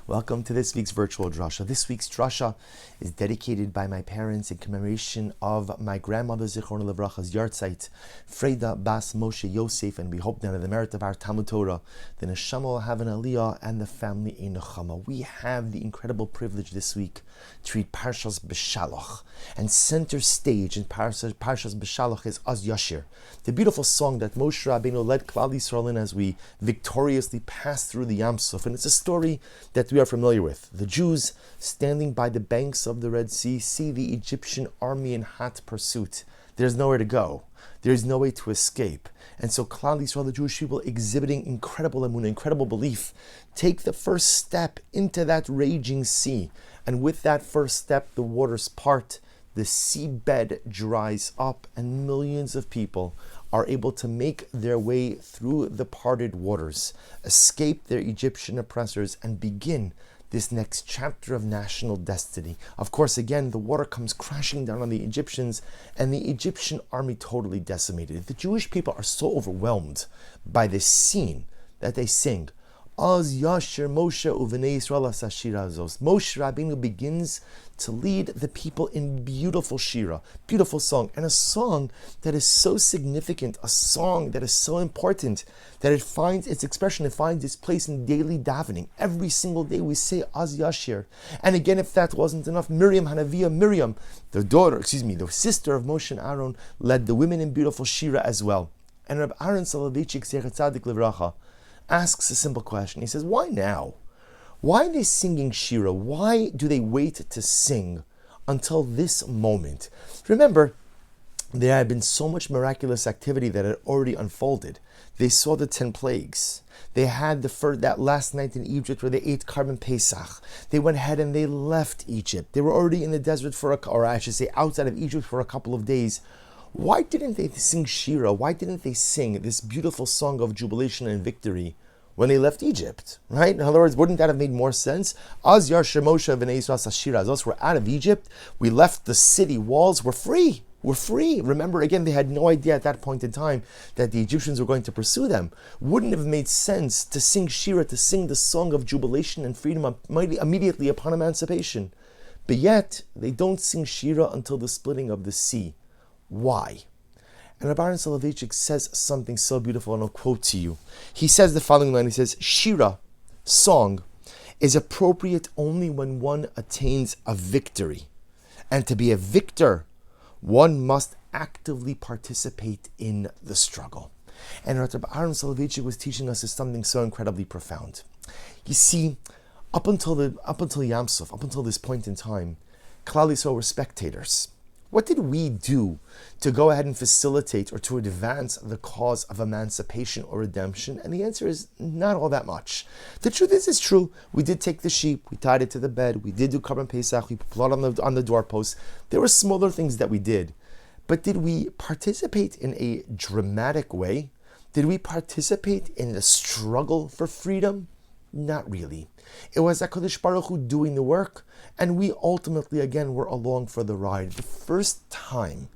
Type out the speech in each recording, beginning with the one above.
Welcome to this week's virtual Drasha. This week's Drasha is dedicated by my parents in commemoration of my grandmother Zichron Levracha's yahrzeit, Freda Bas Moshe Yosef, and we hope that in the merit of our Talmud Torah, the neshama will have an aliyah and the family a nechama. We have the incredible privilege this week to read Parshas Beshalach, and center stage in Parshas Beshalach is Az Yashir, the beautiful song that Moshe Rabbeinu led Klal Yisrael in as we victoriously passed through the Yam Suf, and it's a story that we are familiar with. The Jews, standing by the banks of the Red Sea, see the Egyptian army in hot pursuit. There's nowhere to go. There's no way to escape. And so Klal Yisrael, the Jewish people, exhibiting incredible emunah, incredible belief, take the first step into that raging sea. And with that first step, the waters part, the seabed dries up, and millions of people are able to make their way through the parted waters, escape their Egyptian oppressors, and begin this next chapter of national destiny. Of course, again, the water comes crashing down on the Egyptians, and the Egyptian army totally decimated. The Jewish people are so overwhelmed by this scene that they sing, Az Yashir Moshe Uvenei Yisrael Asashira Azos. Moshe Rabbeinu begins to lead the people in beautiful shira, beautiful song, and a song that is so significant, a song that is so important that it finds its expression, it finds its place in daily davening. Every single day we say Az Yashir. And again, if that wasn't enough, Miriam Hanaviyah, the sister of Moshe and Aaron, led the women in beautiful shira as well. And Reb Aaron Soloveitchik Zecher Tzadik Livracha asks a simple question. He says, why now? Why are they singing Shira? Why do they wait to sing until this moment? Remember, there had been so much miraculous activity that had already unfolded. They saw the 10 plagues. They had that last night in Egypt where they ate Karban Pesach. They went ahead and they left Egypt. They were already in the desert outside of Egypt for a couple of days. Why didn't they sing Shira? Why didn't they sing this beautiful song of jubilation and victory when they left Egypt? Right? In other words, wouldn't that have made more sense? Az Yashir Moshe V'nei Yisrael Asashira Azos. We're out of Egypt. We left the city walls. We're free. We're free. Remember, again, they had no idea at that point in time that the Egyptians were going to pursue them. Wouldn't have made sense to sing Shira, to sing the song of jubilation and freedom immediately upon emancipation. But yet, they don't sing Shira until the splitting of the sea. Why? And Reb Aaron Soloveitchik says something so beautiful, and I'll quote to you. He says the following line. He says, Shira, song, is appropriate only when one attains a victory. And to be a victor, one must actively participate in the struggle. And what Reb Aaron Soloveitchik was teaching us is something so incredibly profound. You see, up until Yam Suf, up until this point in time, Klal Yisrael were spectators. What did we do to go ahead and facilitate or to advance the cause of emancipation or redemption? And the answer is not all that much. The truth is, it's true. We did take the sheep, we tied it to the bed, we did do Karban Pesach, we put blood on the doorpost. There were smaller things that we did. But did we participate in a dramatic way? Did we participate in the struggle for freedom? Not really. It was HaKadosh Baruch Hu doing the work, and we ultimately, again, were along for the ride. The first time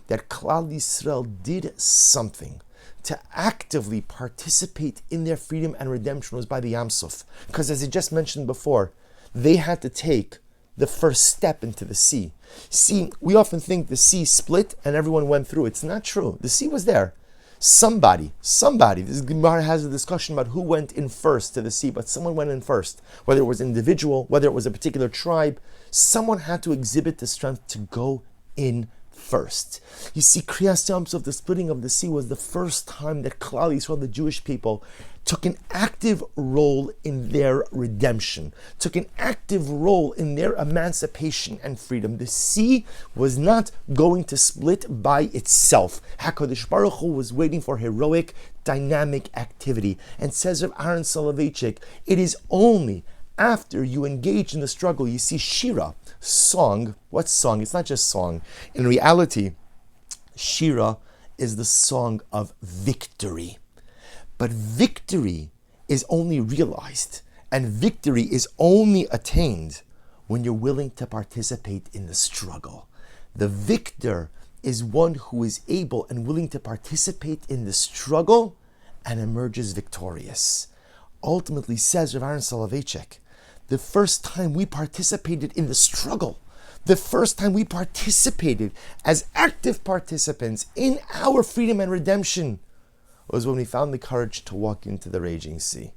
that Klal Yisrael did something to actively participate in their freedom and redemption was by the Yam Suf. Because as I just mentioned before, they had to take the first step into the sea. See, we often think the sea split and everyone went through. It's not true. The sea was there. Somebody, this Gemara has a discussion about who went in first to the sea, but someone went in first. Whether it was an individual, whether it was a particular tribe, someone had to exhibit the strength to go in first. You see, Kriyas Yam Suf, the splitting of the sea, was the first time that Klal Yisrael, the Jewish people, took an active role in their redemption, took an active role in their emancipation and freedom. The sea was not going to split by itself. HaKadosh Baruch Hu was waiting for heroic, dynamic activity. And says Reb Aaron Soloveitchik, it is only after you engage in the struggle, you see Shira, song. What song? It's not just song. In reality, Shira is the song of victory. But victory is only realized, and victory is only attained when you're willing to participate in the struggle. The victor is one who is able and willing to participate in the struggle and emerges victorious. Ultimately, says Reb Aaron Soloveitchik, the first time we participated in the struggle, the first time we participated as active participants in our freedom and redemption was when we found the courage to walk into the raging sea.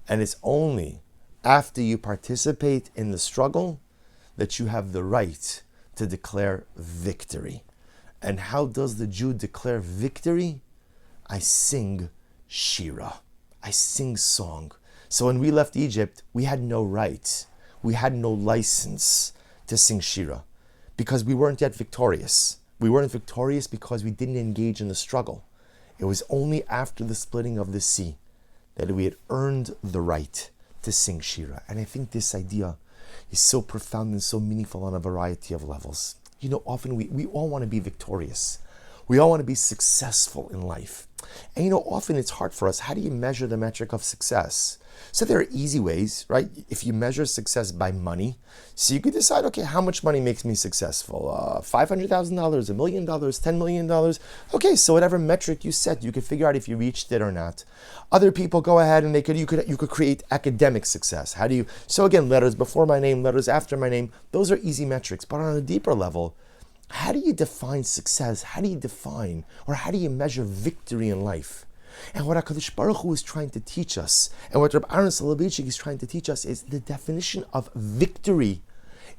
And it's only after you participate in the struggle that you have the right to declare victory. And how does the Jew declare victory? I sing Shira. I sing song. So when we left Egypt, we had no right. We had no license to sing Shira because we weren't yet victorious. We weren't victorious because we didn't engage in the struggle. It was only after the splitting of the sea that we had earned the right to sing Shira. And I think this idea is so profound and so meaningful on a variety of levels. You know, often we all want to be victorious. We all want to be successful in life. And you know, often it's hard for us. How do you measure the metric of success? So there are easy ways, right? If you measure success by money, so you could decide, okay, how much money makes me successful? $500,000, $1 million, $10 million. Okay, so whatever metric you set, you could figure out if you reached it or not. Other people go ahead and you could create academic success. How do you? So again, letters before my name, letters after my name. Those are easy metrics. But on a deeper level, how do you define success? How do you define or how do you measure victory in life? And what HaKadosh Baruch Hu is trying to teach us, and what Rabbi Aaron Soloveitchik is trying to teach us, is the definition of victory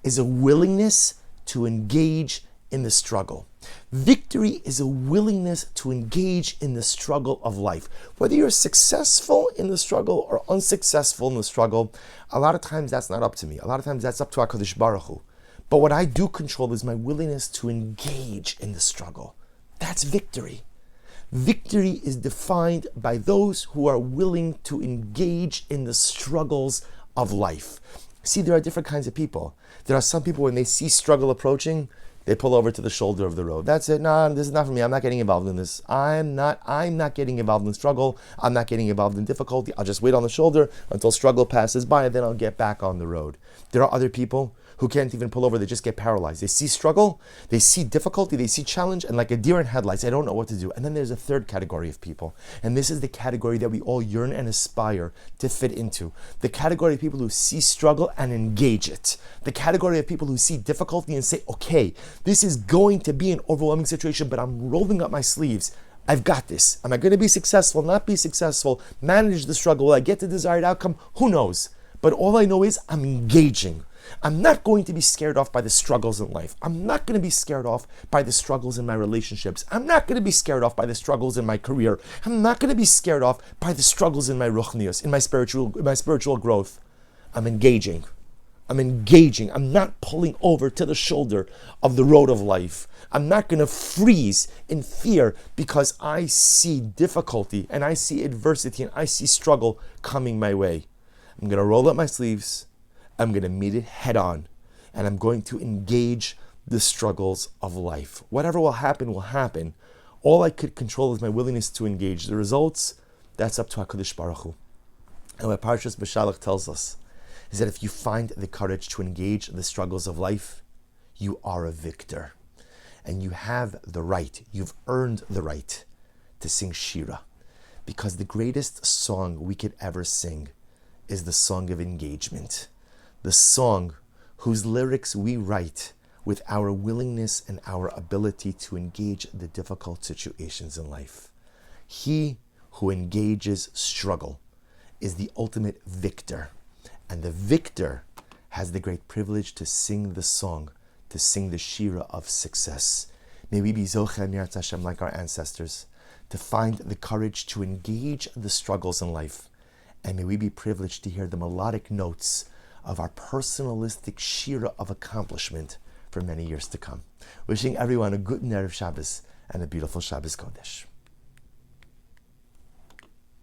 is a willingness to engage in the struggle. Victory is a willingness to engage in the struggle of life. Whether you're successful in the struggle or unsuccessful in the struggle, a lot of times that's not up to me. A lot of times that's up to HaKadosh Baruch Hu. But what I do control is my willingness to engage in the struggle. That's victory. Victory is defined by those who are willing to engage in the struggles of life. See, there are different kinds of people. There are some people, when they see struggle approaching, they pull over to the shoulder of the road. That's it. No, this is not for me. I'm not getting involved in this. I'm not getting involved in struggle. I'm not getting involved in difficulty. I'll just wait on the shoulder until struggle passes by, and then I'll get back on the road. There are other people who can't even pull over. They just get paralyzed. They see struggle, they see difficulty, they see challenge, and like a deer in headlights, they don't know what to do. And then there's a third category of people. And this is the category that we all yearn and aspire to fit into. The category of people who see struggle and engage it. The category of people who see difficulty and say, okay, this is going to be an overwhelming situation, but I'm rolling up my sleeves. I've got this. Am I going to be successful, not be successful, manage the struggle? Will I get the desired outcome? Who knows? But all I know is I'm engaging. I'm not going to be scared off by the struggles in life. I'm not going to be scared off by the struggles in my relationships. I'm not going to be scared off by the struggles in my career. I'm not going to be scared off by the struggles in my ruchnius, in my spiritual growth. I'm engaging. I'm not pulling over to the shoulder of the road of life. I'm not going to freeze in fear because I see difficulty and I see adversity and I see struggle coming my way. I'm going to roll up my sleeves. I'm going to meet it head on, and I'm going to engage the struggles of life. Whatever will happen, will happen. All I could control is my willingness to engage. The results, that's up to HaKadosh Baruch Hu. And what Parshas Beshalach tells us is that if you find the courage to engage the struggles of life, you are a victor. And you have the right, you've earned the right to sing Shira. Because the greatest song we could ever sing is the song of engagement. The song whose lyrics we write with our willingness and our ability to engage the difficult situations in life. He who engages struggle is the ultimate victor. And the victor has the great privilege to sing the song, to sing the Shira of success. May we be Zocheh Mirat Hashem like our ancestors, to find the courage to engage the struggles in life. And may we be privileged to hear the melodic notes of our personalistic Shira of accomplishment for many years to come. Wishing everyone a good Erev Shabbos and a beautiful Shabbos Kodesh.